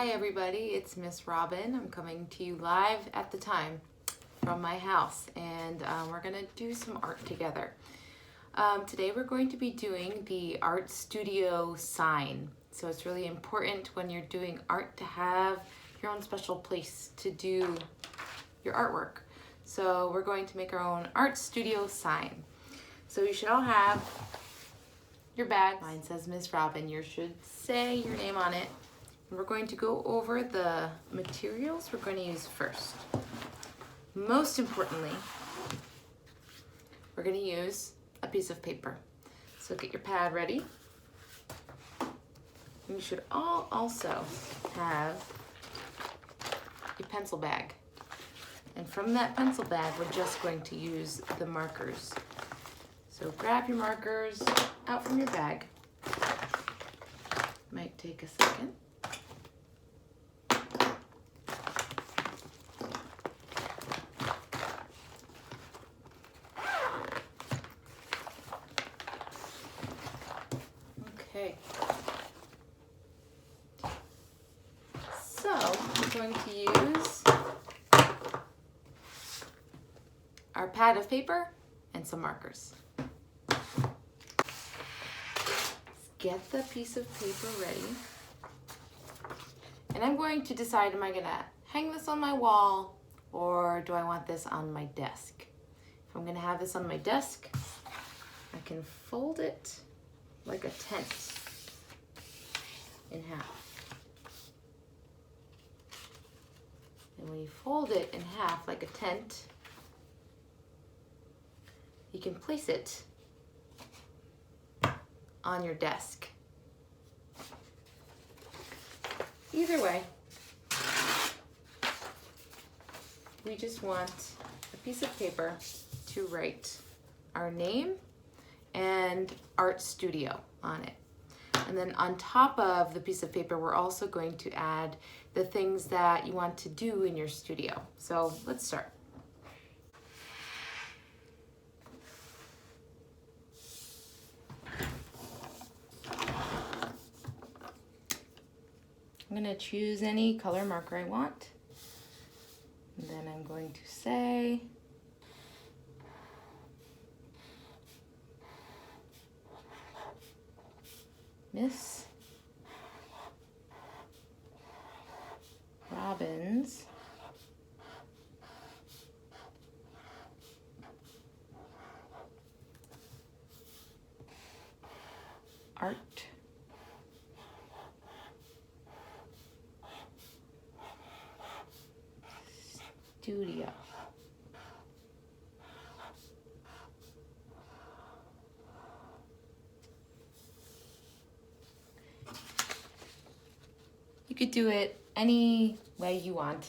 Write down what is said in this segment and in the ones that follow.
Hi everybody, it's Miss Robin. I'm coming to you live at the time from my house, and we're gonna do some art together. Today we're going to be doing the art studio sign. So it's really important when you're doing art to have your own special place to do your artwork. So we're going to make our own art studio sign. So you should all have your bag. Mine says Miss Robin. Yours should say your name on it. We're going to go over the materials we're going to use first. Most importantly, we're going to use a piece of paper. So get your pad ready. And you should all also have a pencil bag. And from that pencil bag, we're just going to use the markers. So grab your markers out from your bag. Might take a second. Okay. So we're going to use our pad of paper and some markers. Get the piece of paper ready. And I'm going to decide, am I gonna hang this on my wall or do I want this on my desk? If I'm gonna have this on my desk, I can fold it like a tent in half. And when you fold it in half like a tent, you can place it on your desk. Either way, we just want a piece of paper to write our name and art studio on it. And then on top of the piece of paper, we're also going to add the things that you want to do in your studio. So let's start. I'm gonna choose any color marker I want. And then I'm going to say, Miss Robin's art studio. You could do it any way you want.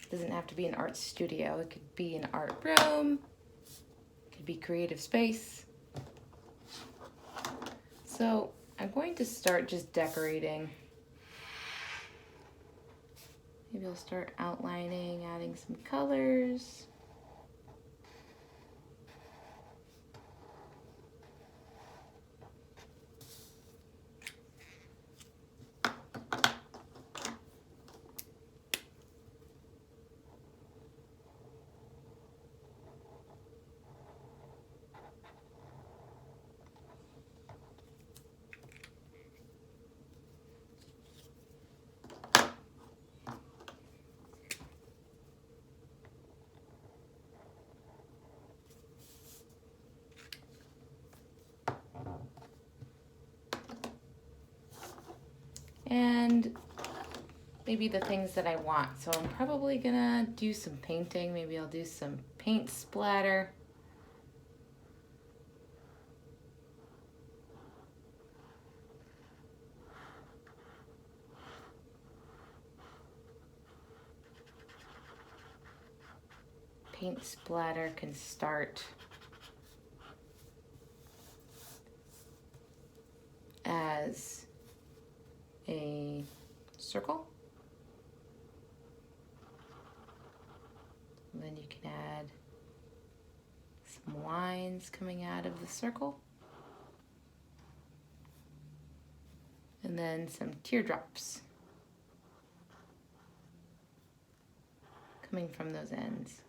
It doesn't have to be an art studio. It could be an art room. It could be creative space. So I'm going to start just decorating. Maybe I'll start outlining, adding some colors. And maybe the things that I want. So I'm probably gonna do some painting. Maybe I'll do some paint splatter. Paint splatter can start as a circle. And then you can add some lines coming out of the circle. And then some teardrops. coming from those ends.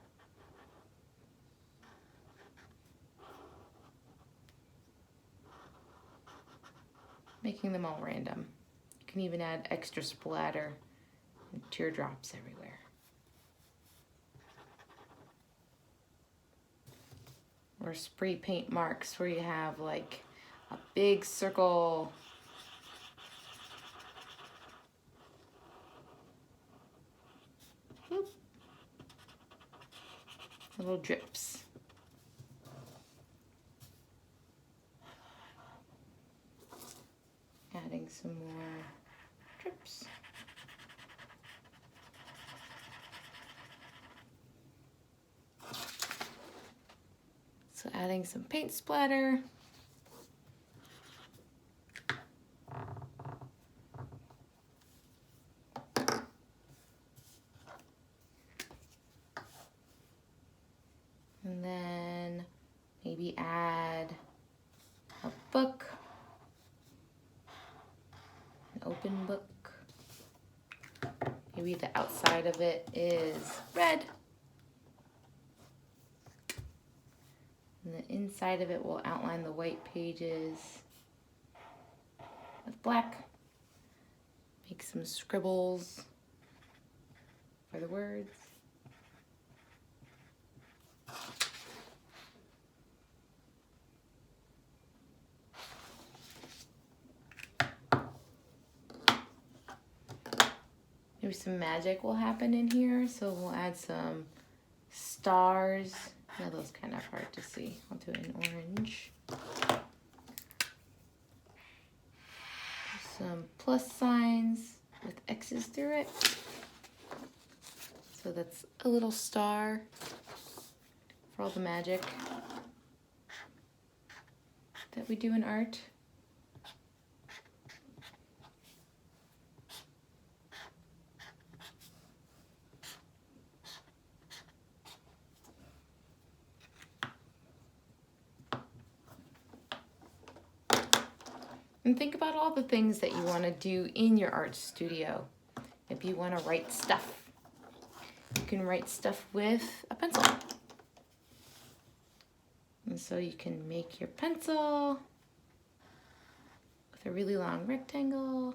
Making them all random. You can even add extra splatter and teardrops everywhere. Or spray paint marks where you have like a big circle. Whoop. Little drips. Adding some more drips. So adding some paint splatter. And then maybe add a book, an open book. Maybe the outside of it is red. And the inside of it will outline the white pages with black. Make some scribbles for the words. Maybe some magic will happen in here, so we'll add some stars. Yeah, those kind of hard to see. I'll do it in orange. Some plus signs with X's through it. So that's a little star for all the magic that we do in art. And think about all the things that you want to do in your art studio. If you want to write stuff, you can write stuff with a pencil. And so you can make your pencil with a really long rectangle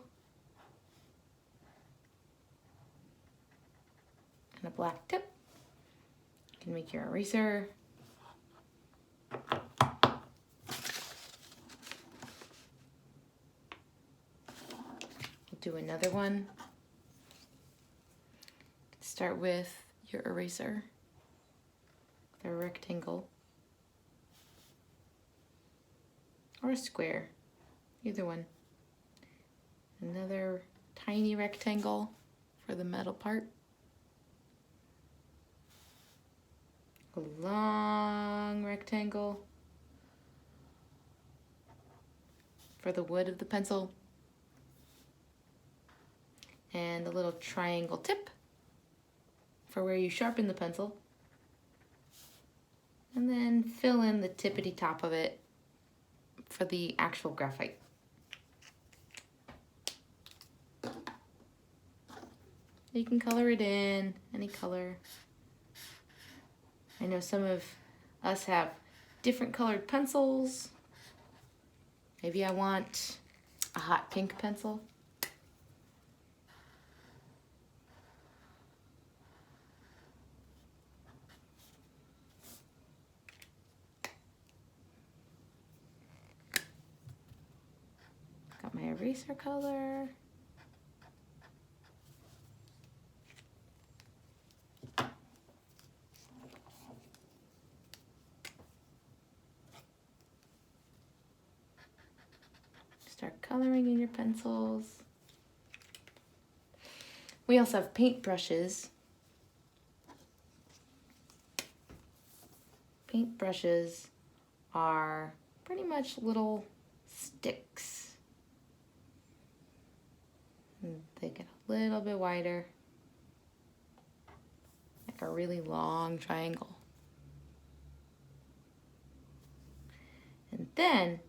and a black tip. You can make your eraser. Do another one. Start with your eraser, a rectangle or a square, either one. Another tiny rectangle for the metal part. A long rectangle for the wood of the pencil. And a little triangle tip for where you sharpen the pencil. And then fill in the tippity top of it for the actual graphite. You can color it in any color. I know some of us have different colored pencils. Maybe I want a hot pink pencil. Got my eraser color. Start coloring in your pencils. We also have paint brushes. Paint brushes are pretty much little sticks. And they get a little bit wider, like a really long triangle. And then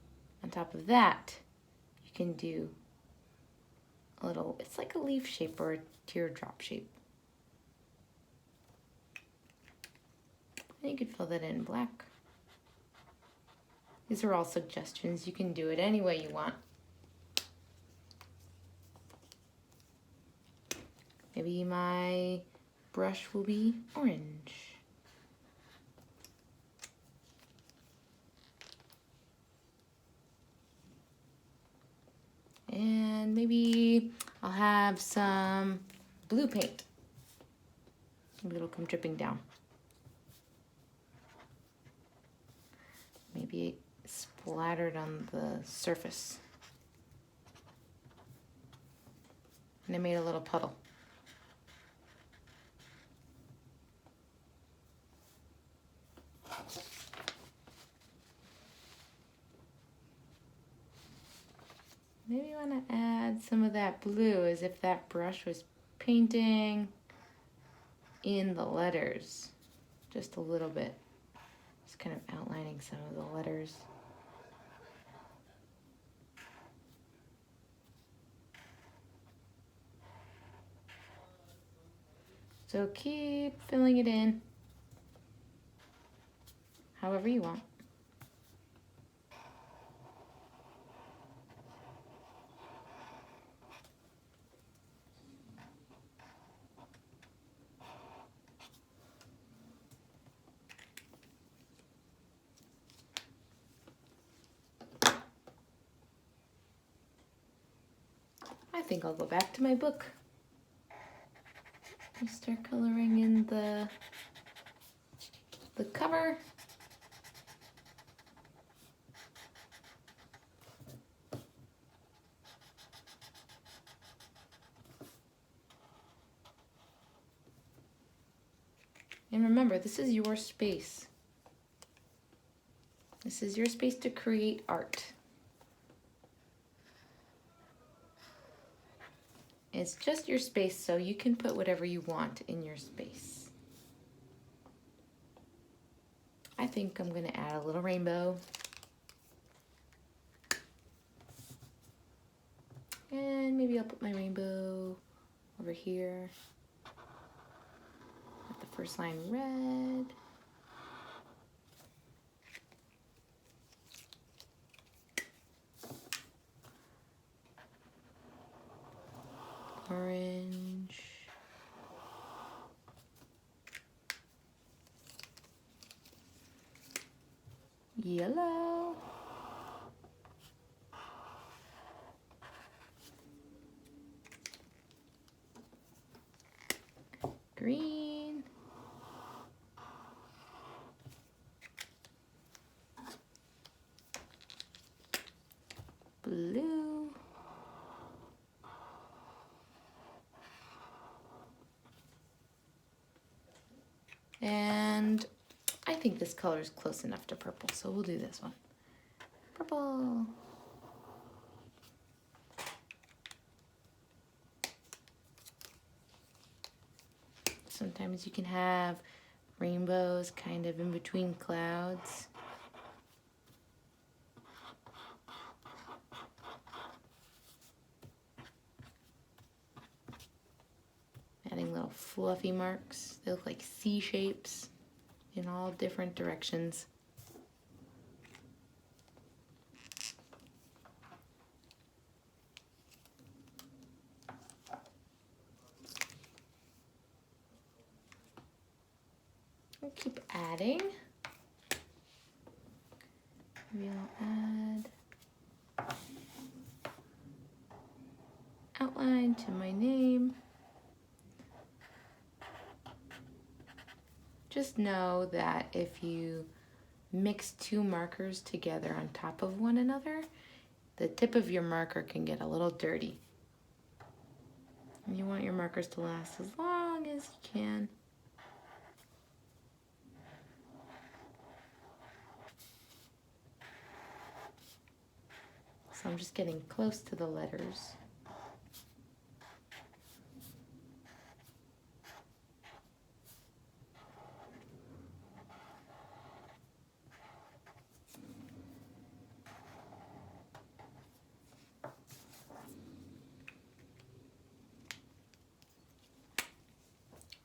on top of that, you can do a little, it's like a leaf shape or a teardrop shape. And you could fill that in black. These are all suggestions. You can do it any way you want. Maybe my brush will be orange. And maybe I'll have some blue paint. Maybe it'll come dripping down. Maybe splattered on the surface. And I made a little puddle. Maybe you want to add some of that blue as if that brush was painting in the letters. Just a little bit. Just kind of outlining some of the letters. So keep filling it in however you want. I think I'll go back to my book. I'll start coloring in the cover. And remember, this is your space. This is your space to create art. It's just your space, so you can put whatever you want in your space. I think I'm going to add a little rainbow. And maybe I'll put my rainbow over here. Let the first line red. Orange. Yellow. Green. Blue. And I think this color is close enough to purple, so we'll do this one. Purple. Sometimes you can have rainbows kind of in between clouds. Adding little fluffy marks. They look like C shapes in all different directions. I'll keep adding. Maybe I'll add outline to my name. Just know that if you mix two markers together on top of one another, the tip of your marker can get a little dirty. And you want your markers to last as long as you can. So I'm just getting close to the letters.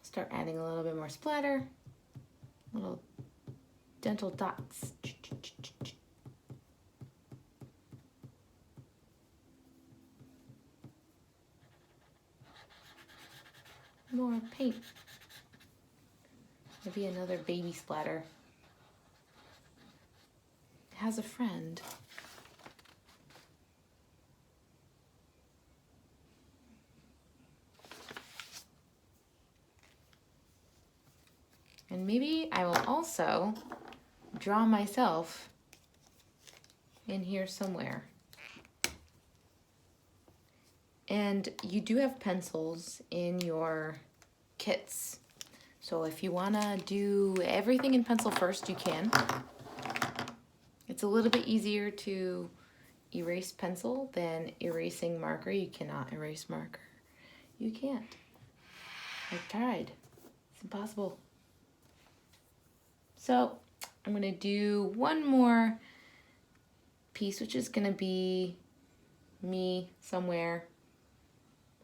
Start adding a little bit more splatter, a little gentle dots. More paint. Maybe another baby splatter. It has a friend. And maybe I will also draw myself in here somewhere. And you do have pencils in your kits. So if you wanna do everything in pencil first, you can. It's a little bit easier to erase pencil than erasing marker. You cannot erase marker. You can't. I've tried. It's impossible. So I'm gonna do one more piece, which is gonna be me somewhere.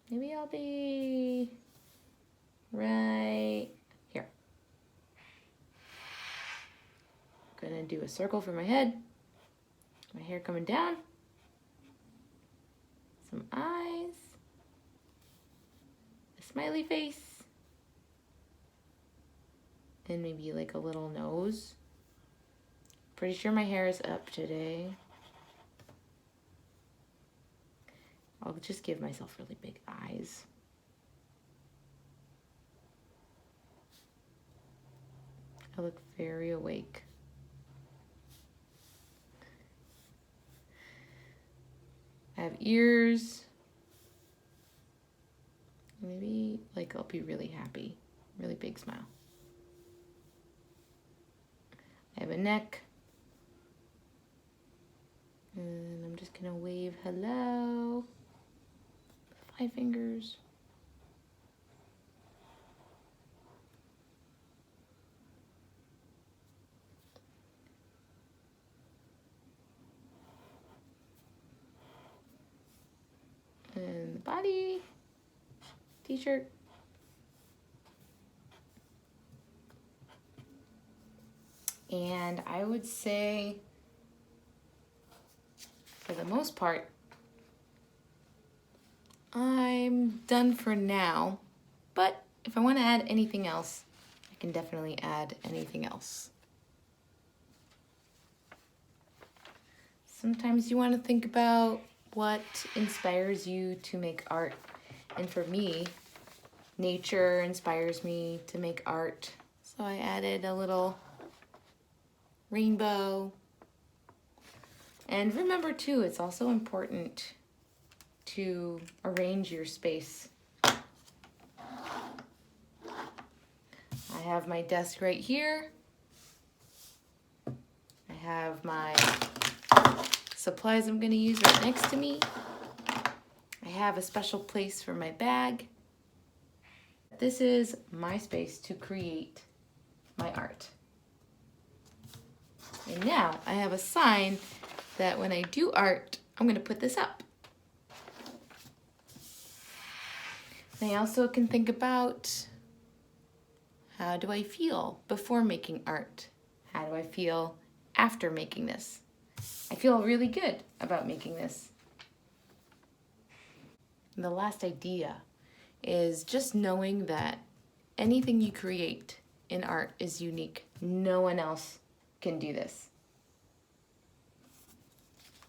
Maybe I'll be right here. I'm gonna do a circle for my head, my hair coming down, some eyes, a smiley face, and maybe like a little nose. Pretty sure my hair is up today. I'll just give myself really big eyes. I look very awake. I have ears. Maybe like I'll be really happy. Really big smile. I have a neck. And I'm just gonna wave hello. 5 fingers. And the body, t-shirt. And I would say, for the most part, I'm done for now, but if I want to add anything else, I can definitely add anything else. Sometimes you want to think about what inspires you to make art. And for me, nature inspires me to make art. So I added a little rainbow. And remember too, it's also important to arrange your space. I have my desk right here. I have my supplies I'm going to use right next to me. I have a special place for my bag. This is my space to create my art. And now I have a sign that when I do art, I'm going to put this up. I also can think about, how do I feel before making art? How do I feel after making this? I feel really good about making this. And the last idea is just knowing that anything you create in art is unique. No one else can do this.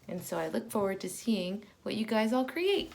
And so I look forward to seeing what you guys all create.